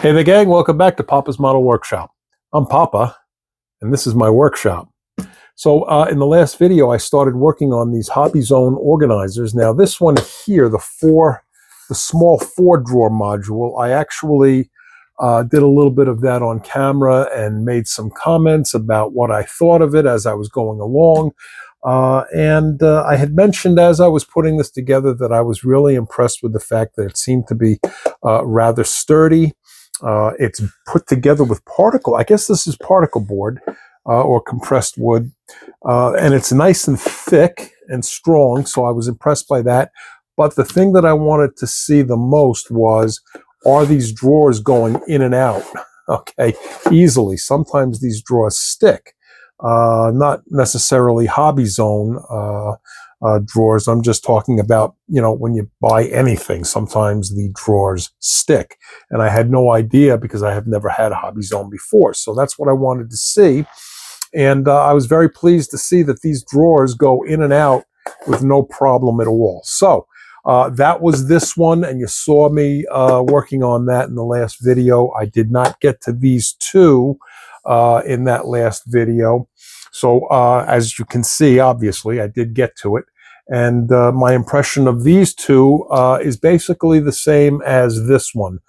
Hey there, gang. Welcome back to Papa's Model Workshop. I'm Papa, and this is my workshop. So in the last video, I started working on these Hobby Zone organizers. Now this one here, the small 4-drawer module, I actually did a little bit of that on camera and made some comments about what I thought of it as I was going along. I had mentioned as I was putting this together that I was really impressed with the fact that it seemed to be rather sturdy. It's put together with I guess this is particle board or compressed wood, and it's nice and thick and strong, so I was impressed by that. But the thing that I wanted to see the most was, are these drawers going in and out, okay, easily? Sometimes these drawers stick, not necessarily Hobby Zone drawers. I'm just talking about, when you buy anything, sometimes the drawers stick. And I had no idea because I have never had a Hobby Zone before. So that's what I wanted to see. And I was very pleased to see that these drawers go in and out with no problem at all. So that was this one, and you saw me working on that in the last video. I did not get to these two in that last video. So as you can see, obviously, I did get to it. And my impression of these two is basically the same as this one.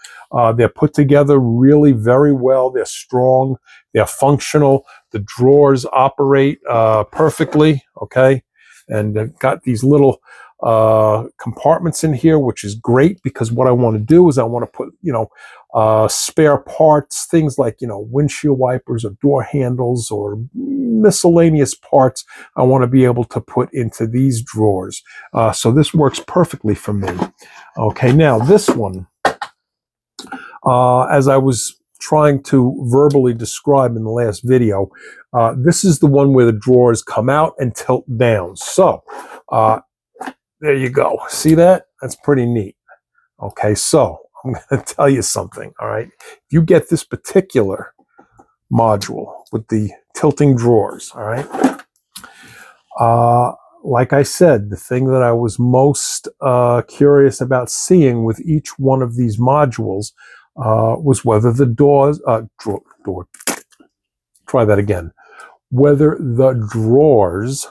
They're put together really very well. They're strong. They're functional. The drawers operate perfectly, okay? And they've got these little compartments in here, which is great because what I want to do is I want to put, spare parts, things like, windshield wipers or door handles or miscellaneous parts I want to be able to put into these drawers. So this works perfectly for me. Okay, now this one, as I was trying to verbally describe in the last video, this is the one where the drawers come out and tilt down. So there you go. See that? That's pretty neat. Okay, so I'm going to tell you something, all right? If you get this particular module with the tilting drawers, all right? Like I said, the thing that I was most curious about seeing with each one of these modules was whether the try that again, whether the drawers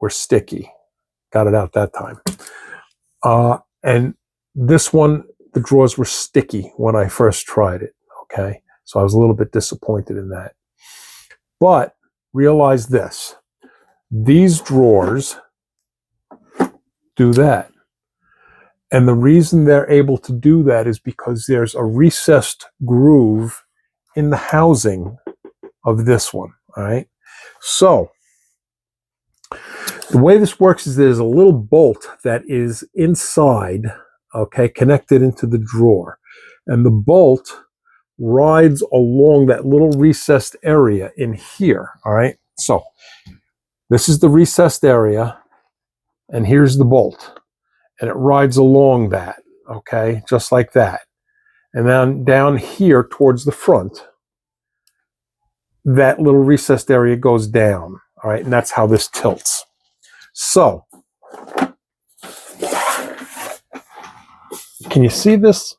were sticky. Got it out that time. And this one, the drawers were sticky when I first tried it, okay? So I was a little bit disappointed in that. But realize this, these drawers do that. And the reason they're able to do that is because there's a recessed groove in the housing of this one, all right? So the way this works is there's a little bolt that is inside, okay, connected into the drawer. And the bolt rides along that little recessed area in here, all right? So this is the recessed area, and here's the bolt. And it rides along that, okay, just like that. And then down here towards the front, that little recessed area goes down, all right? And that's how this tilts. So, can you see this?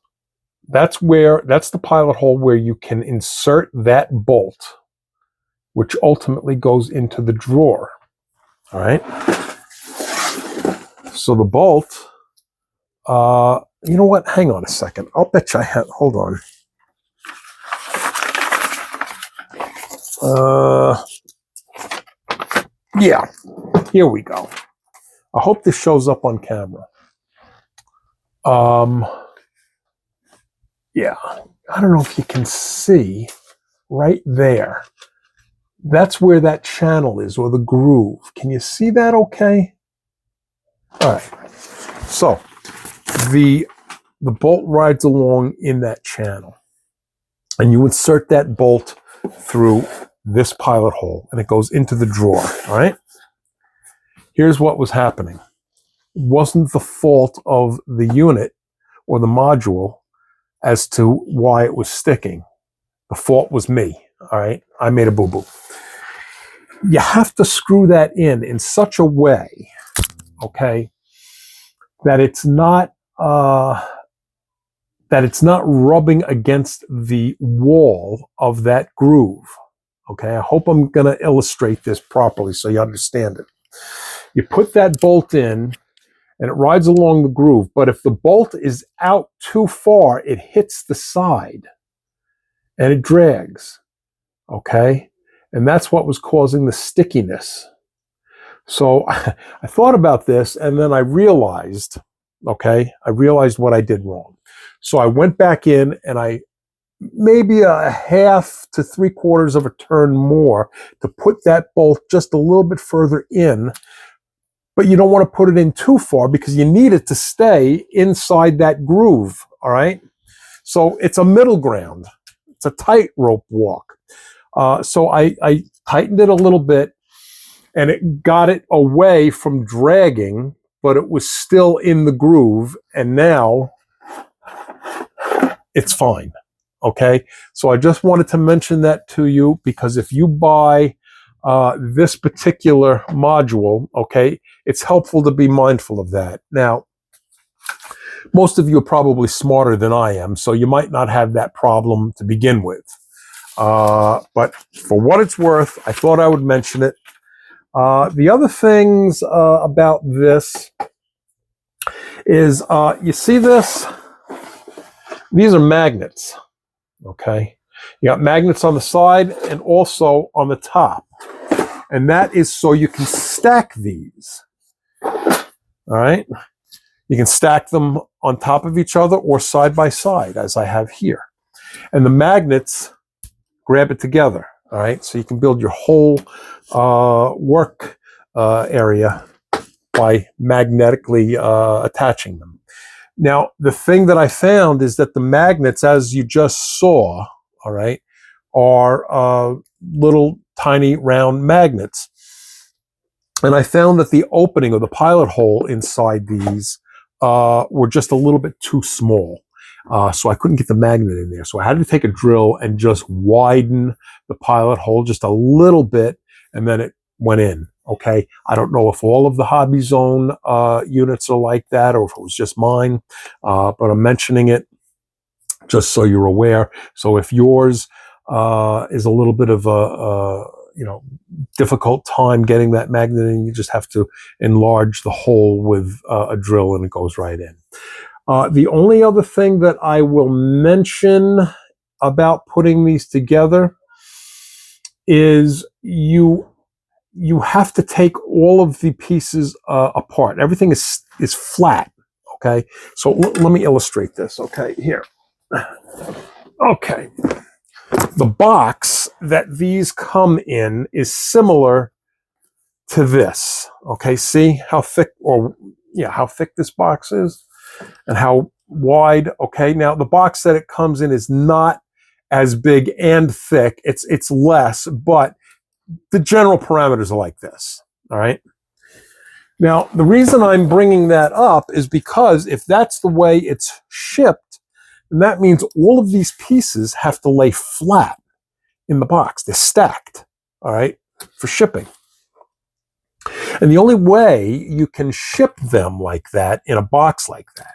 That's the pilot hole where you can insert that bolt, which ultimately goes into the drawer, all right? So the bolt, you know what? Hang on a second. I'll bet you I have, hold on. Yeah, here we go. I hope this shows up on camera. Yeah, I don't know if you can see right there. That's where that channel is, or the groove. Can you see that okay? All right. So the bolt rides along in that channel. And you insert that bolt through this pilot hole, and it goes into the drawer, all right? Here's what was happening. It wasn't the fault of the unit or the module as to why it was sticking. The fault was me, all right? I made a boo-boo. You have to screw that in such a way, okay, that it's not that it's not rubbing against the wall of that groove. Okay, I hope I'm going to illustrate this properly so you understand it. You put that bolt in and it rides along the groove, but if the bolt is out too far, it hits the side and it drags. Okay, and that's what was causing the stickiness. So I thought about this and then I realized, okay, I realized what I did wrong. So I went back in and I maybe a half to 3/4 of a turn more to put that bolt just a little bit further in, but you don't want to put it in too far because you need it to stay inside that groove, all right? So it's a middle ground. It's a tightrope walk. So I tightened it a little bit and it got it away from dragging, but it was still in the groove, and now it's fine. Okay, so I just wanted to mention that to you because if you buy this particular module, okay, it's helpful to be mindful of that. Now, most of you are probably smarter than I am, so you might not have that problem to begin with. But for what it's worth, I thought I would mention it. The other things about this is, you see this? These are magnets. Okay, you got magnets on the side and also on the top, and that is so you can stack these. All right, you can stack them on top of each other or side by side, as I have here, and the magnets grab it together. All right, so you can build your whole work area by magnetically attaching them. Now, the thing that I found is that the magnets, as you just saw, all right, are little tiny round magnets. And I found that the opening or the pilot hole inside these were just a little bit too small. So I couldn't get the magnet in there. So I had to take a drill and just widen the pilot hole just a little bit, and then it went in. Okay, I don't know if all of the Hobby Zone units are like that or if it was just mine, but I'm mentioning it just so you're aware. So if yours is a little bit of a difficult time getting that magnet in, you just have to enlarge the hole with a drill and it goes right in. The only other thing that I will mention about putting these together is you have to take all of the pieces apart. Everything is flat, okay? So let me illustrate this, okay, here. Okay. The box that these come in is similar to this, okay? See how thick, how thick this box is and how wide, okay? Now, the box that it comes in is not as big and thick. It's less, but the general parameters are like this, all right? Now, the reason I'm bringing that up is because if that's the way it's shipped, then that means all of these pieces have to lay flat in the box. They're stacked, all right, for shipping. And the only way you can ship them like that in a box like that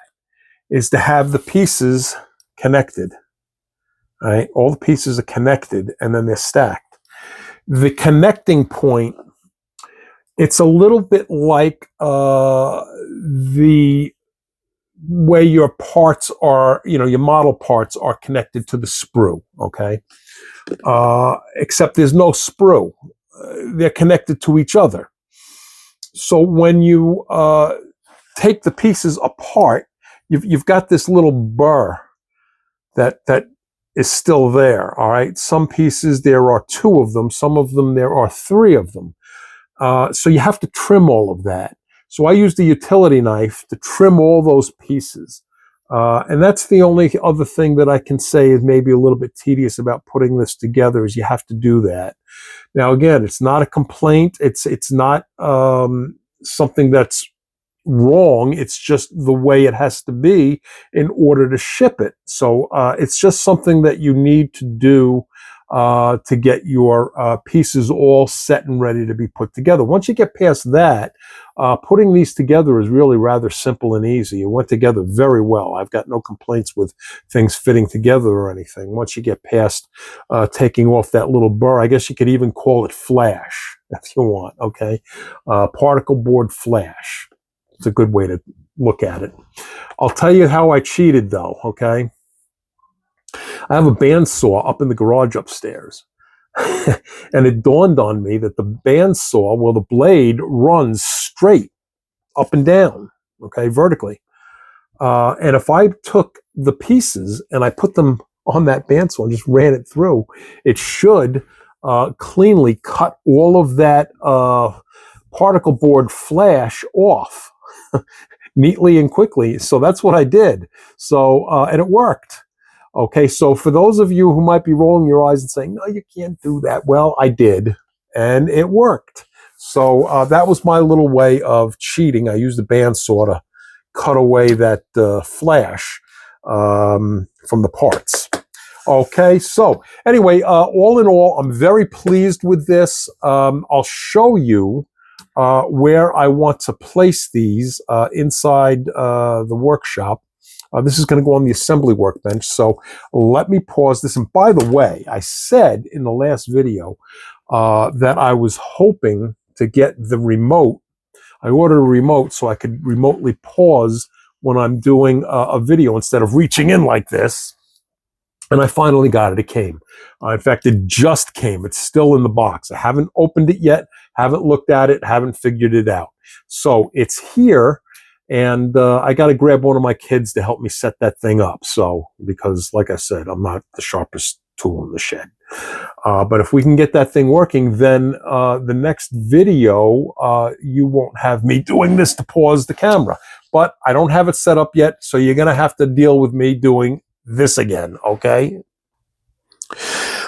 is to have the pieces connected, all right? All the pieces are connected and then they're stacked. The connecting point, it's a little bit like the way your parts are, your model parts are connected to the sprue, okay? Except there's no sprue. They're connected to each other. So when you take the pieces apart, you've got this little burr that is still there, all right? Some pieces, there are 2 of them. Some of them, there are 3 of them. So you have to trim all of that. So I used a utility knife to trim all those pieces. And that's the only other thing that I can say is maybe a little bit tedious about putting this together, is you have to do that. Now, again, it's not a complaint. It's not something that's wrong. It's just the way it has to be in order to ship it. So it's just something that you need to do to get your pieces all set and ready to be put together. Once you get past that, putting these together is really rather simple and easy. It went together very well. I've got no complaints with things fitting together or anything. Once you get past taking off that little burr, I guess you could even call it flash if you want, okay? Particle board flash. It's a good way to look at it. I'll tell you how I cheated though, okay? I have a bandsaw up in the garage upstairs. And it dawned on me that the bandsaw, well, the blade runs straight up and down, okay, vertically. And if I took the pieces and I put them on that bandsaw and just ran it through, it should cleanly cut all of that particle board flash off neatly and quickly. So that's what I did. So, and it worked. Okay, so for those of you who might be rolling your eyes and saying, no, you can't do that. Well, I did, and it worked. So that was my little way of cheating. I used the bandsaw to cut away that flash from the parts. Okay, so anyway, all in all, I'm very pleased with this. I'll show you where I want to place these inside the workshop. This is going to go on the assembly workbench, so let me pause this. And by the way, I said in the last video that I was hoping to get the remote. I ordered a remote so I could remotely pause when I'm doing a video instead of reaching in like this. And I finally got it. It came. In fact, it just came. It's still in the box. I haven't opened it yet, haven't looked at it, haven't figured it out. So it's here. And I got to grab one of my kids to help me set that thing up. So, because like I said, I'm not the sharpest tool in the shed. But if we can get that thing working, then the next video, you won't have me doing this to pause the camera. But I don't have it set up yet, so you're going to have to deal with me doing this again, okay?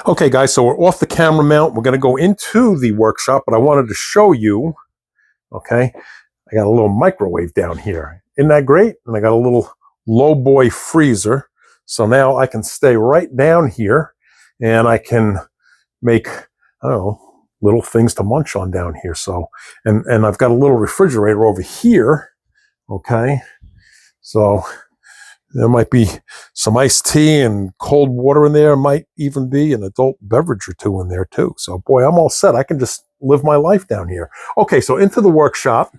Okay, guys, so we're off the camera mount. We're going to go into the workshop, but I wanted to show you, okay? I got a little microwave down here. Isn't that great? And I got a little low boy freezer. So now I can stay right down here and I can make, I don't know, little things to munch on down here. So, and I've got a little refrigerator over here. Okay. So there might be some iced tea and cold water in there. Might even be an adult beverage or two in there too. So boy, I'm all set. I can just live my life down here. Okay. So into the workshop.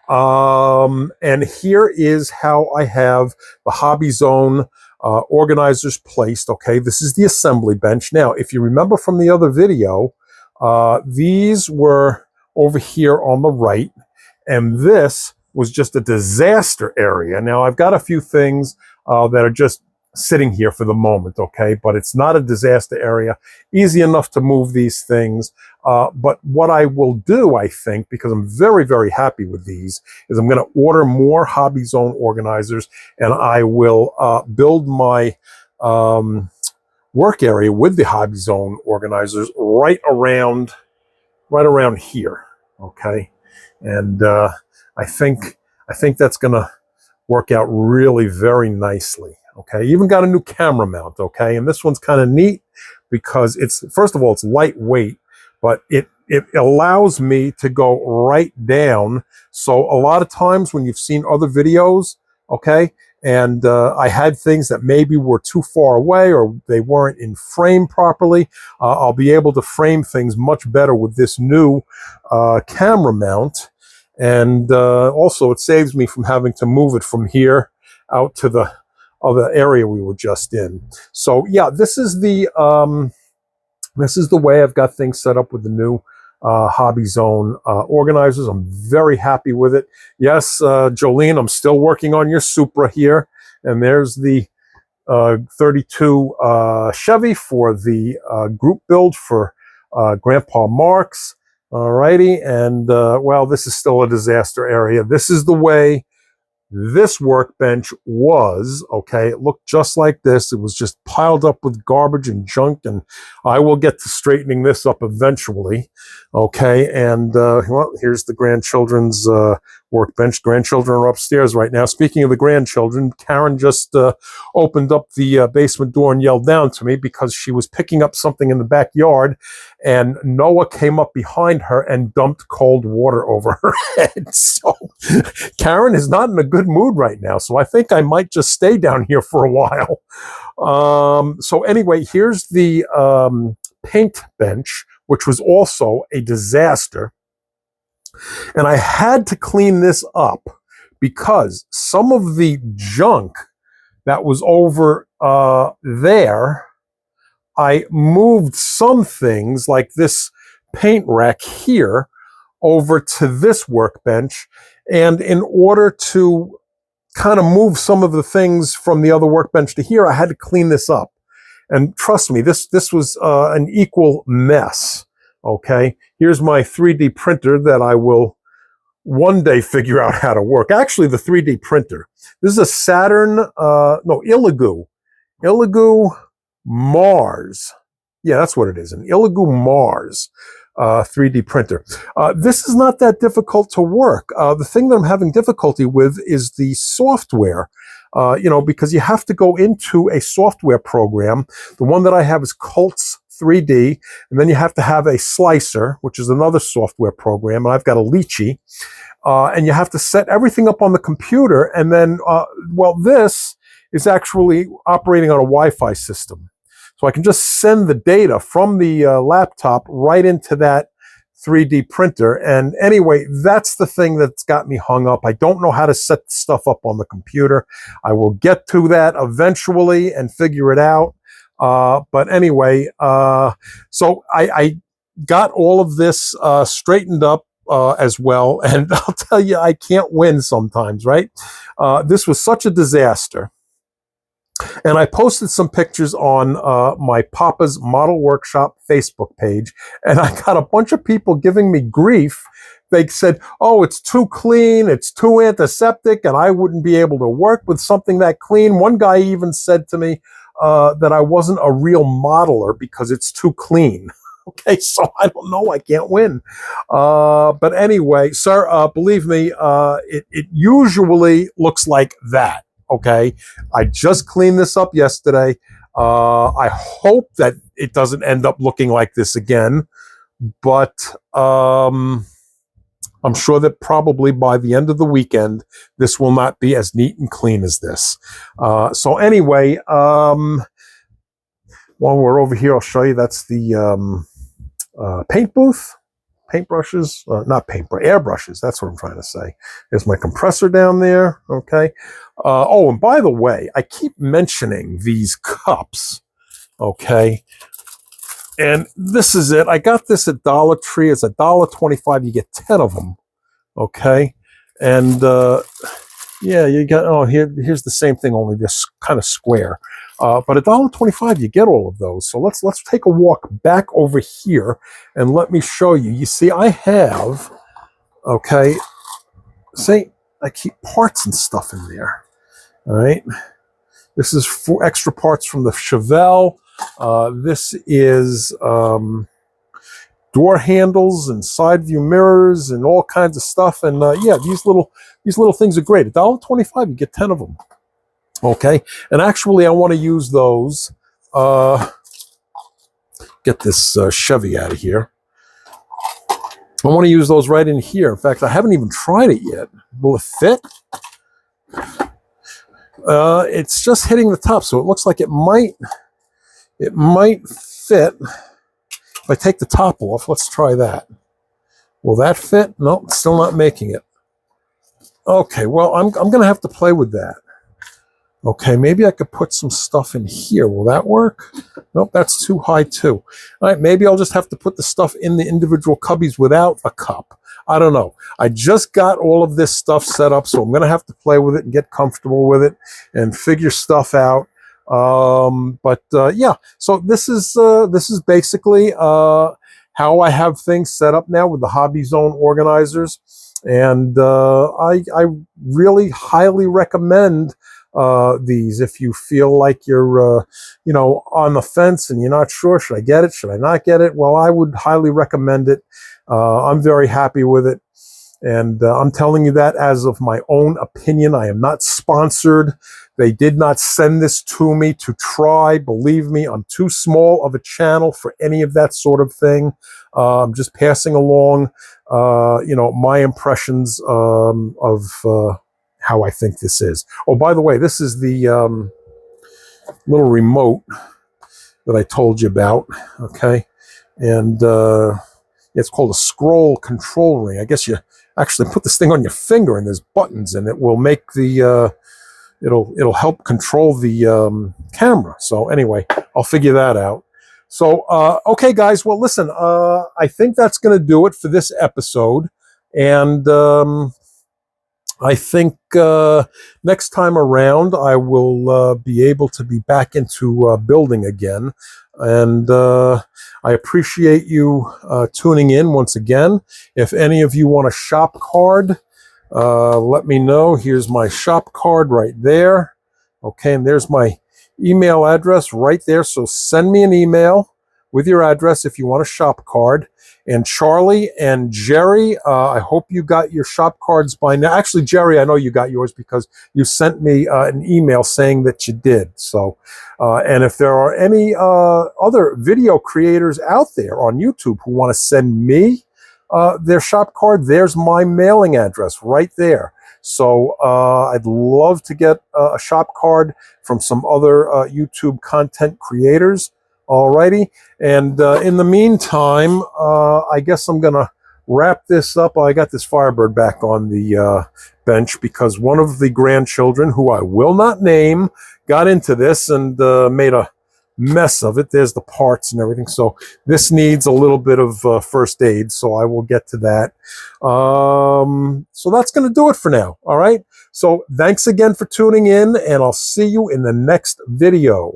And here is how I have the Hobby Zone organizers placed. Okay, this is the assembly bench. Now, if you remember from the other video, these were over here on the right, and this was just a disaster area. Now, I've got a few things that are just sitting here for the moment, okay? But it's not a disaster area. Easy enough to move these things. But what I will do, I think, because I'm very, very happy with these, is I'm going to order more Hobby Zone organizers, and I will build my work area with the Hobby Zone organizers right around here, okay? And I think that's going to work out really very nicely. Okay, even got a new camera mount, okay? And this one's kind of neat because it's, first of all, it's lightweight, but it allows me to go right down. So a lot of times when you've seen other videos, okay, and I had things that maybe were too far away or they weren't in frame properly, I'll be able to frame things much better with this new camera mount. And also it saves me from having to move it from here out to the other area we were just in. So yeah, this is the way I've got things set up with the new Hobby Zone organizers. I'm very happy with it. Yes, Jolene, I'm still working on your Supra here. And there's the 32 Chevy for the group build for Grandpa Marks. Alrighty, and well, this is still a disaster area. This is the way this workbench was, okay? It looked just like this. It was just piled up with garbage and junk, and I will get to straightening this up eventually, okay? And well, here's the grandchildren's workbench. Grandchildren are upstairs right now. Speaking of the grandchildren, Karen just opened up the basement door and yelled down to me because she was picking up something in the backyard, and Noah came up behind her and dumped cold water over her head. So Karen is not in a good mood right now, so I think I might just stay down here for a while. So anyway, here's the paint bench, which was also a disaster. And I had to clean this up because some of the junk that was over there, I moved some things like this paint rack here over to this workbench. And in order to kind of move some of the things from the other workbench to here, I had to clean this up. And trust me, this was an equal mess. Okay, here's my 3D printer that I will one day figure out how to work. Actually, the 3D printer. This is a Saturn, Illigu Mars. Yeah, that's what it is, an Illigu Mars 3D printer. This is not that difficult to work. The thing that I'm having difficulty with is the software. Because you have to go into a software program. The one that I have is Cults 3D, and then you have to have a slicer, which is another software program, and I've got a Lychee, and you have to set everything up on the computer, and then, this is actually operating on a Wi-Fi system. So I can just send the data from the laptop right into that 3D printer. And anyway, that's the thing that's got me hung up. I don't know how to set stuff up on the computer. I will get to that eventually and figure it out. But anyway, so I got all of this straightened up as well. And I'll tell you, I can't win sometimes, right? This was such a disaster. And I posted some pictures on my Papa's Model Workshop Facebook page, and I got a bunch of people giving me grief. They said, oh, it's too clean, it's too antiseptic, and I wouldn't be able to work with something that clean. One guy even said to me that I wasn't a real modeler because it's too clean. Okay, so I don't know, I can't win. But anyway, sir, believe me, it usually looks like that. Okay, I just cleaned this up yesterday. I hope that it doesn't end up looking like this again, but I'm sure that probably by the end of the weekend, this will not be as neat and clean as this. So anyway, while we're over here, I'll show you that's the paint booth. Paintbrushes, not paintbrush, airbrushes. That's what I'm trying to say. There's my compressor down there. Okay. Oh, and by the way, I keep mentioning these cups. Okay. And this is it. I got this at Dollar Tree. It's $1.25. You get 10 of them. Okay. And yeah, you got, oh, here's the same thing, only this kind of square. But $1.25, you get all of those. So let's take a walk back over here and let me show you. You see, I have, okay, say I keep parts and stuff in there. All right. This is for extra parts from the Chevelle. This is door handles and side view mirrors and all kinds of stuff. And yeah, these little things are great. $1.25, you get 10 of them. Okay, and actually I want to use those. Get this Chevy out of here. I want to use those right in here. In fact, I haven't even tried it yet. Will it fit? It's just hitting the top, so it looks like it might fit. If I take the top off, let's try that. Will that fit? Nope, still not making it. Okay, well, I'm going to have to play with that. Okay, maybe I could put some stuff in here. Will that work? Nope, that's too high too. All right, maybe I'll just have to put the stuff in the individual cubbies without a cup. I don't know. I just got all of this stuff set up, so I'm going to have to play with it and get comfortable with it and figure stuff out. Yeah, so this is basically how I have things set up now with the Hobby Zone organizers, and I really highly recommend these if you feel like you're on the fence and you're not sure, should I get it, should I not get it? Well, I would highly recommend it. I'm very happy with it, And I'm telling you that as of my own opinion. I am not sponsored. They did not send this to me to try. Believe me, I'm too small of a channel for any of that sort of thing. I'm just passing along, my impressions of how I think this is. Oh, by the way, this is the little remote that I told you about. Okay, and it's called a scroll control ring. I guess you actually put this thing on your finger, and there's buttons, and it will make the it'll help control the camera. So anyway, I'll figure that out. So okay, guys. Well, listen. I think that's going to do it for this episode, and I think next time around I will be able to be back into building again. And I appreciate you tuning in once again. If any of you want a shop card, let me know. Here's my shop card right there. Okay, and there's my email address right there. So send me an email with your address if you want a shop card. And Charlie and Jerry, I hope you got your shop cards by now. Actually, Jerry, I know you got yours because you sent me an email saying that you did. So, and if there are any other video creators out there on YouTube who want to send me their shop card, there's my mailing address right there. So I'd love to get a shop card from some other YouTube content creators. Alrighty, and in the meantime, I guess I'm gonna wrap this up. I got this Firebird back on the bench because one of the grandchildren, who I will not name, got into this and made a mess of it. There's the parts and everything. So this needs a little bit of first aid, so I will get to that. So that's going to do it for now. All right. So thanks again for tuning in, and I'll see you in the next video.